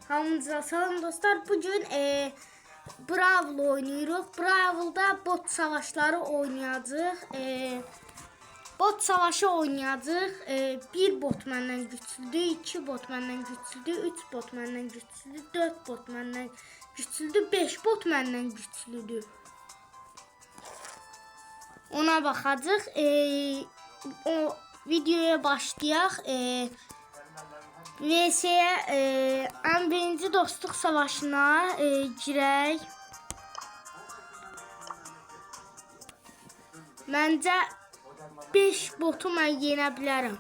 Hamınıza salam dostlar. Bugün Brawl oynuyoruz. Brawl'da bot savaşları oynayacağıq. Bot savaşı oynayacağıq. Bir bot məndən güçlüdür, 2 bot məndən güçlüdür, 3 bot məndən güçlüdür, 4 bot məndən güçlüdür, 5 bot məndən güçlüdür. Ona baxacağıq. O videoya başlayaq. VS'ye en birinci dostluq savaşına girək. Məncə 5 botu mən yenə bilərəm.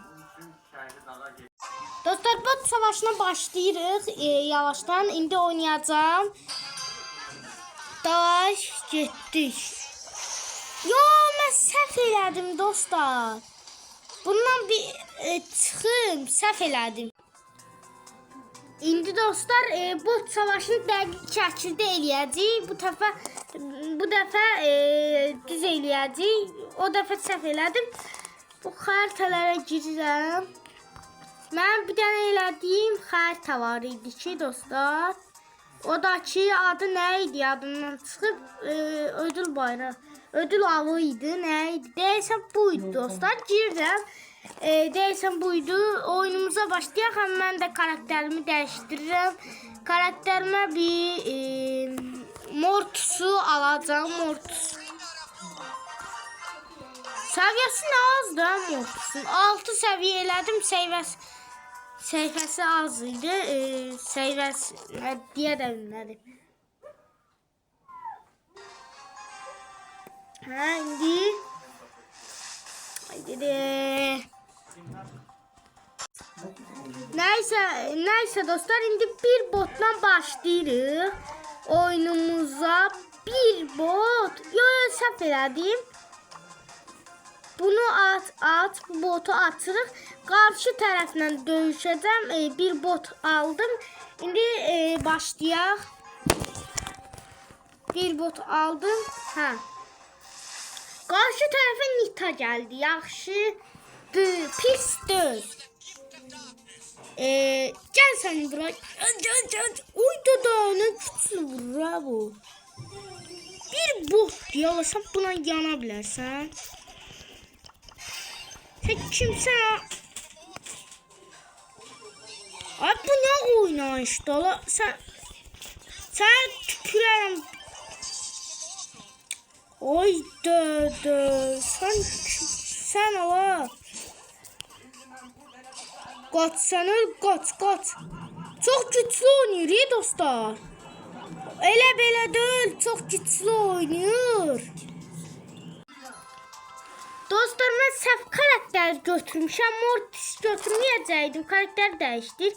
Dostlar, bot savaşına başlayırıq. Yavaştan indi oynayacağım. Daş getdik. Yo, mən səhv elədim dostlar. Bundan bir çıxım, səhv elədim. İndi dostlar, bot savaşını dəqiq şəkildə eləyəcəyik. Bu dəfə düz eləyəcəyik. O dəfə səhv elədim. Bu xəritələrə girirəm. Mən bir dənə elədiyim xəritə var idi ki dostlar. O da ki adı nə idi, adından çıxıb ödül bayrağı. Ödül avı idi, nə idi? Deyəsən buydu dostlar. Girirəm. Deyəsən buydu. Oyunumuza başlayaq. Mən də karakterimi dəyişdirirəm. Karakterimə bir Mortus'u alacağım. Mortus. Səviyyəsi nə azdır Mortus'un? 6 səviyyə elədim. Səhifəsi az idi. Səviyyəsi deyə də bilmədim. İndi Neyse dostlar, indi bir botla başlayırıq oyunumuza. Bir bot. Yo, səhv elədim. Bunu at, bu botu atırıq. Qarşı tərəflə döyüşəcəm. Bir bot aldım. İndi başlayaq. Bir bot aldım. Hə. Qarşı tərəfə Nita gəldi. Yaxşıdır, pisdir. Gəl sən bura. Gəl. Uy da nə güclü vurur bu. Bir bot yalasam buna yana bilərsən. Sən kimsən? Ay, bu nə oynayışdır la? Sən tükürərəm. Oy da. Sen ala. Qaç, sən öl, qaç. Çox güclü oynayır dostlar. Elə belə deyil, çox güclü oynayır. Dostlar, mən səhv karakter götürmüşəm. Mortis götürməyəcəydim. Karakter dəyişdir.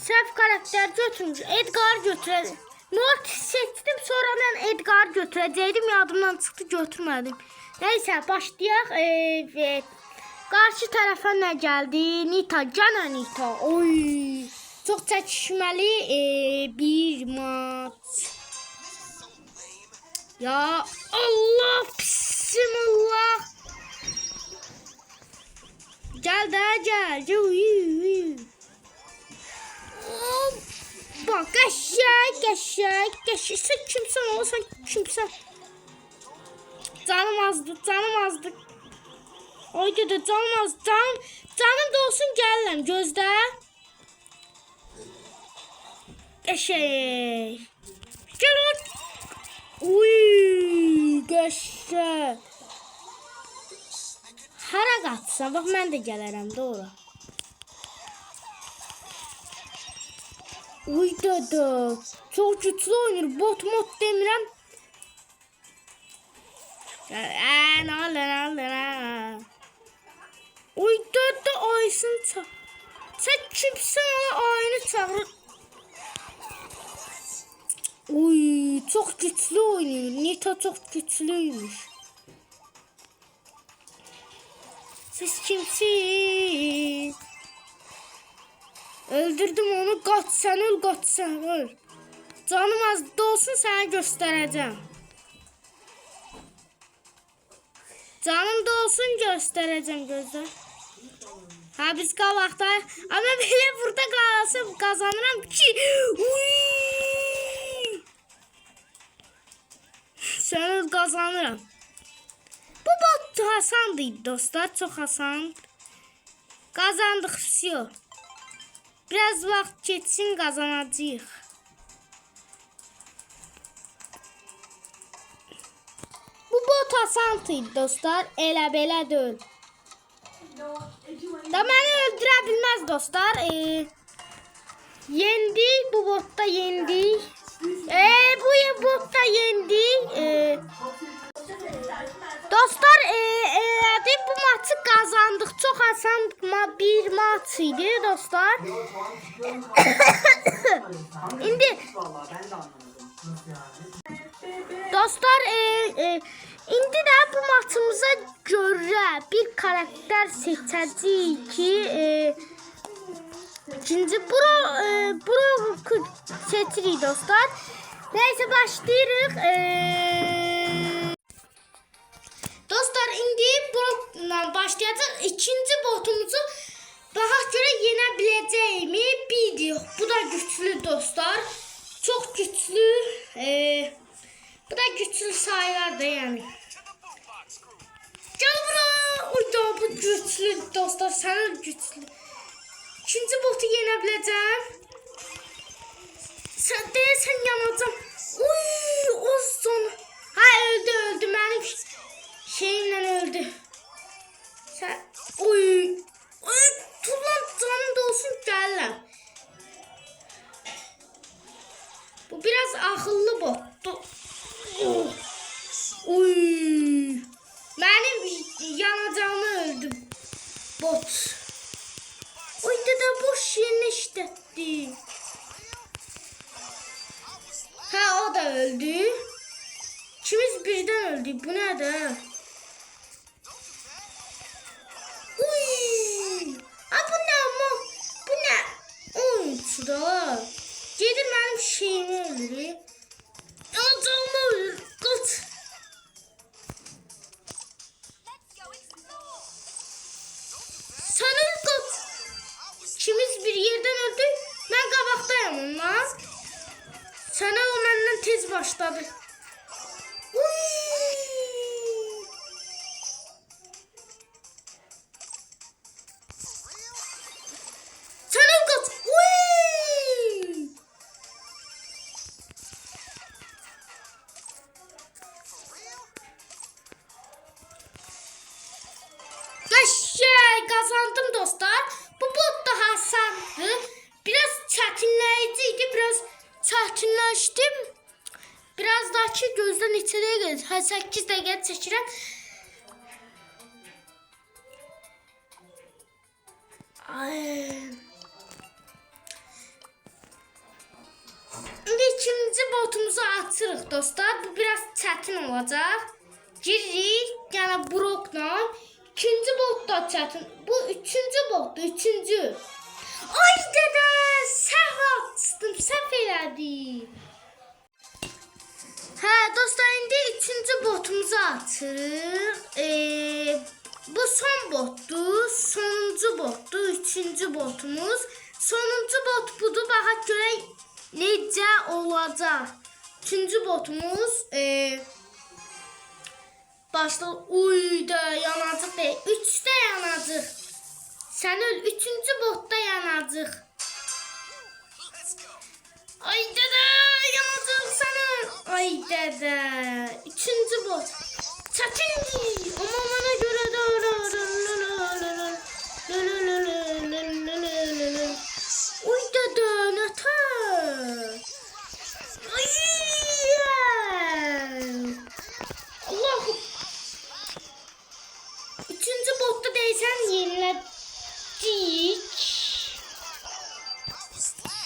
Səhv karakter götürmüş. Edgar götürəcəm. Mortis seçtim, sonra mən Edgar götürəcəydim. Yadımdan çıxdı, götürmədim. Neyse, başlayaq. Qarşı tərəfə nə gəldi? Nita, gənə Nita. Oy, çox çəkişməli bir maç. Ya Allah, bismillah. Gəl də, gəl. Bak, qəşəng. Sən kimsən ola, sən kimsən? Canım azdı. Oy dedi, canım az. Canım da olsun, gəlirəm, gözlə. Qəşəng. Gəl o. Uy, qəşəng. Hara qaçsan, bax mən də gələrəm, doğru. Uy da. Çok güçlü oynuyor. Bot demirəm. Ne olur. Uy da ayısını çağır. Sen kimsən o ayını çağır. Uy, çok güçlü oynuyor. Nita çok güçlüymüş. Siz kimsiniz? Öldürdüm onu. Qaç sən öl. Canım az da olsun, sənə göstərəcəm. Canım da olsun, göstərəcəm, gözlə. Ha biz qabaqda. Ama belə burada qalsam qazanıram ki. Uy! Sen kazanıram. Bu bot asandı dostlar, çok asan. Kazandık, все. Biraz vaxt geçsin, kazanacağıq. Bu bot asandı dostlar, elə belə deyil. Da məni öldürə bilməz dostlar. Yendi, bu botta yendi. Bu botta yendi. Dostlar, bu maçı kazandık. Çok asan bir maç idi dostlar. İndi dostlar, indi də bu maçımıza görə bir karakter seçəcəyik ki, ikinci Brock seçirik dostlar. Neyse başlayırıq. Dostlar, indi Brock'la başlayacağıq. İkinci botumuzu daha görə yenə biləcəyimi bilirik. Bu da güçlü dostlar. Çok güçlü. Bu da güçlü sayılar da yani. Gel bura. Uyda bu güçlü dostlar. Sen güçlü. İkinci botu yenə biləcəm. Sen yanacağım. Uy, o son. Ha, öldü. Benim şeyimle öldü. Sen, uy. Tulan canım da olsun, gəlirəm. Bu biraz akıllı bottu. Uy. Benim yanacağımı öldü bot. Uyda da boş yerini işletti. Ha, o da öldü. İkimiz birden öldü. Bu ne de? Uy. Ha, bu ne ama? Bu ne? Oyuncular. Gelir benim şeyimi öldürür. Yanacağımı öldürür. Kaç. Sen öl kaç. İkimiz bir yerden öldük. Ben qabaxdayım ondan. Sana o benden tez başladı. Sana kaç. Kazandım dostlar. Bu bot daha asandı. Biraz çətinləyiciydi. Biraz çətinləşdim. Biraz daha ki gözdən içəriyə gelir. 8 dəqiqə çəkirəm. İndi ikinci botumuzu açırıq dostlar. Bu biraz çətin olacaq. Giririk. Yəni Brock'la. İkinci bot da çətin. Bu üçüncü botdur. Üçüncü. Ay dədə. Səhv açdım. Səhv elədim. Hə dostlar, indi üçüncü botumuzu açırıq. Bu son botdur. Sonuncu botdur. Üçüncü botumuz. Sonuncu bot budur. Baxaq görək necə olacaq. Üçüncü botumuz. Başla. Uy da yanacaq deyil. 3'də yanacaq. Sən öl. 3-cü botda yanacaq. Ay dədə yanacaq sən öl. Ay dədə. 3-cü bot. Çətindir. Amma mənə görə də uy dədə nətər. Ay Allahım. Üçüncü botta değsen yeniledik.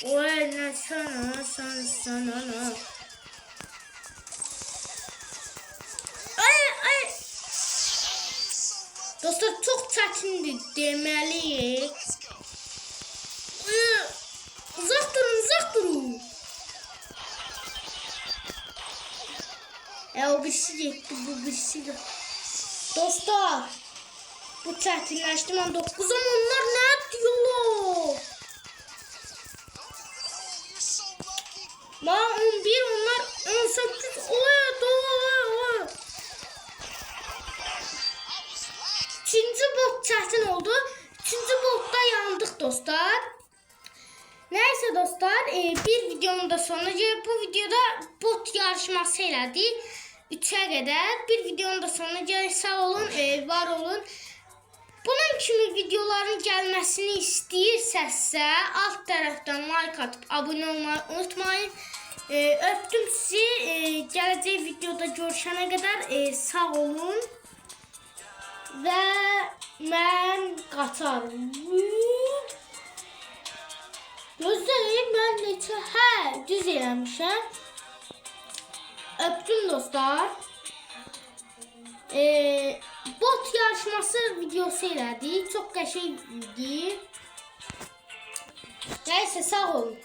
Oy ne sana. Ay. Dostlar çok çetindi deməliyik. Uzaq durun. O birisi gitti, bu birisi de. Dostlar. Bu çətinləşdi. Mən 9 ama onlar nə diyorlar? Mən 11, onlar 18. Oy. İkinci bot çətin oldu. Üçüncü botta yandık dostlar. Neyse dostlar, bir videonun da sonuna gelip bu videoda bot yarışması elədik. 3'e kadar bir videonun da sonuna gelip sağ olun, var olun. Bunun kimi videoların gelmesini istiyorsanızsa alt taraftan like atıp abone olmayı unutmayın. Öptüm sizi. Gələcək videoda görüşene kadar sağ olun. Ve mən qaçarım. Gözləyim, mən neçə, düz eləmişəm. Öptüm dostlar. Bot yarışması videosu elədik. Çox qəşəng idi. Neyse sağ olun.